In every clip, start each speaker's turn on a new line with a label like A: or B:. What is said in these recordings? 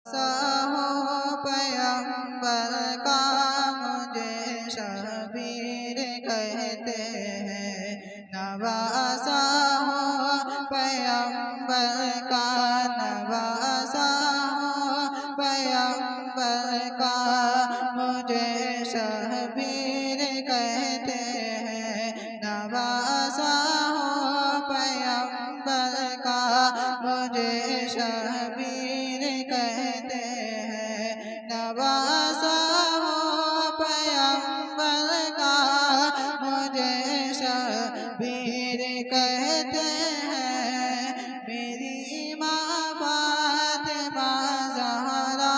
A: साहो पैगंबर का मुझे शबीर कहते हैं। नवासा हो पैगंबर का, नवासा हो पैगंबर का मुझे शबीर कहते हैं। नवासा हो पैगंबर का मुझे शबीर कहते हैं। नवासा हो पैगंबर का मुझे शबीर कहते हैं। मेरी माँ फातिमा ज़हरा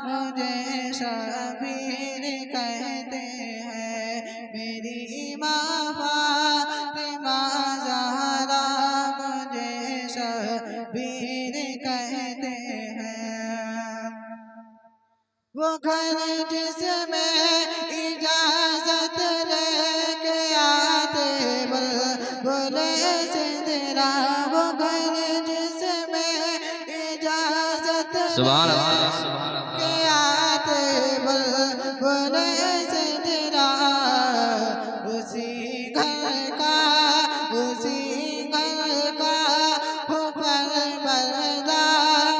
A: मुझे शबीर कहते हैं। मेरी माँ फातिमा ज़हरा मुझे शबीर कहते हैं। वो घर जिसमें इजाजत लेके आते बुलबुले सिंदरा, वो घर जिसमें इजाजत लेके आते बुलबुले सिंदरा, उसी घर का हो परवरदा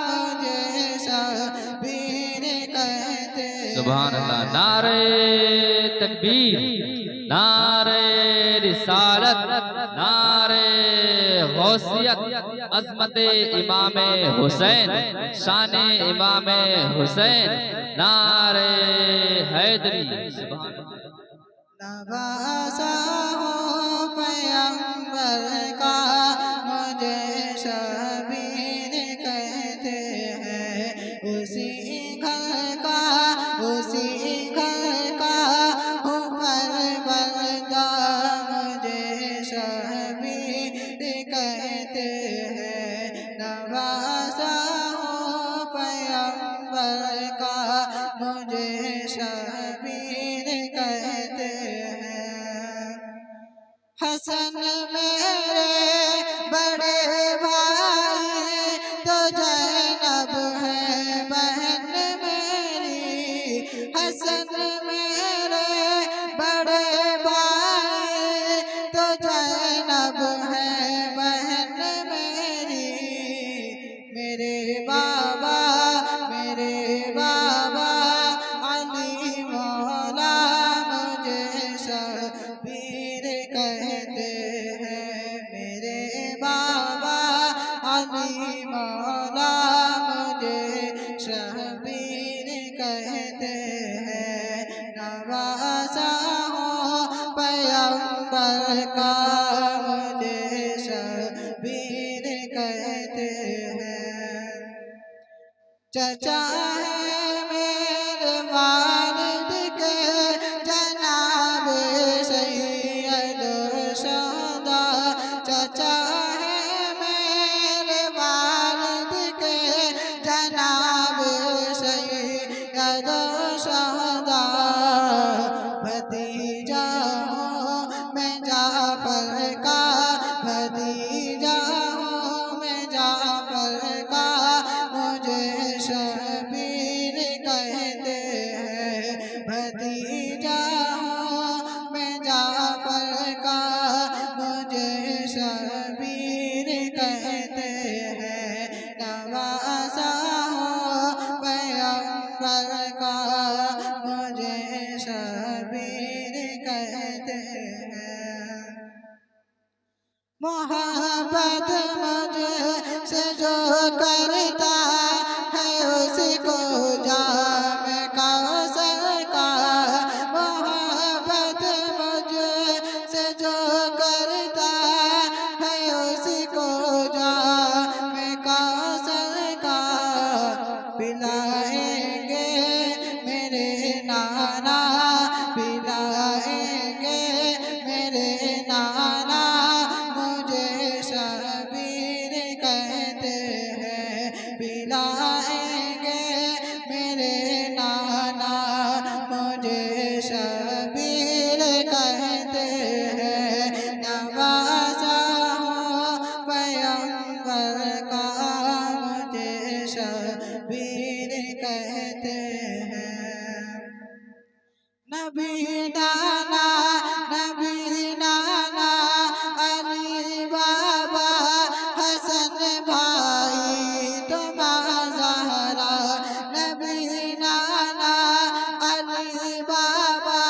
A: मुझे शबीर कहते।
B: सुभान अल्लाह। नारे तकबीर, नारे रिसालत, नारे गौसियत, अज़मत इमाम हुसैन, शान इमाम हुसैन, नारे हैदरी।
A: नवासा हो पैगंबर का मुझे शबीर कहते हैं। उसी घर का हो परवरदा मुझे शबीर कहते हैं। नवासा हो पैगंबर का मुझे शबीर कहते हैं। हसन मेरे बड़े भाई तो ज़ैनब है बहन मेरी। हसन मेरे बड़े भाई तो ज़ैनब है बहन मेरी। मेरे बाबा अली मौला मुझे शबीर कहते हैं। मेरे बाबा अली मौला मुझे शबीर कहते हैं। नवासा हो पैगंबर का मुझे शबीर कहते हैं। चचा है मेरे वालिद के जनाब सैयद शहदा, चचा है मेरे वालिद के जनाब सैयद शहदा। भतीजा हूँ मैं जाफर का, भतीजा हूँ मैं जाफर का मुझे शबीर कहते हैं। भतीजा हूँ मैं जाफर का मुझे शबीर कहते हैं। नवासा हो पैगंबर का मुझे शबीर कहते हैं। मोहब्बत मुझसे जो करता है उसको जाम कौसर का। मोहब्बत मुझसे जो करता है उसको जाम कौसर का। पिलाएंगे मेरे नाना, पिलाएंगे मेरे नाना मुझे शबीर कहते हैं। पिलाएंगे मेरे नाना मुझे शबीर कहते हैं। नवासा हो पैगंबर का मुझे शबीर कहते हैं। नबी नाना अली बाबा हसन भाई तुम्हारा ज़हरा। नबी नाना अली बाबा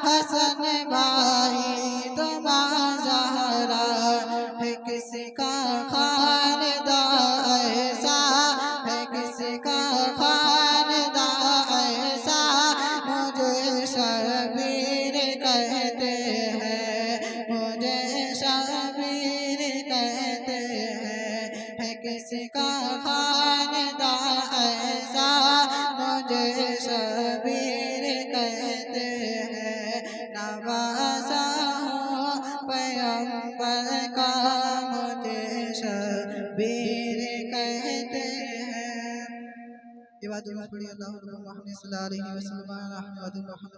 A: हसन भाई तुम्हारा ज़हरा। है किसी का खानदान ऐसा, है किसी का खानदान ऐसा, मुझे शबीर कहते हैं, मुझे शबीर कहते हैं। है किसी का खानदान ऐसा, मुझे शबीर कहते हैं। नवाज़ा हूँ पैगंबर का, मुझे शबीर कहते हैं। ये बात पढ़ी अल्लाह मोहम्मद सल्लल्लाहु अलैहि वसल्लम।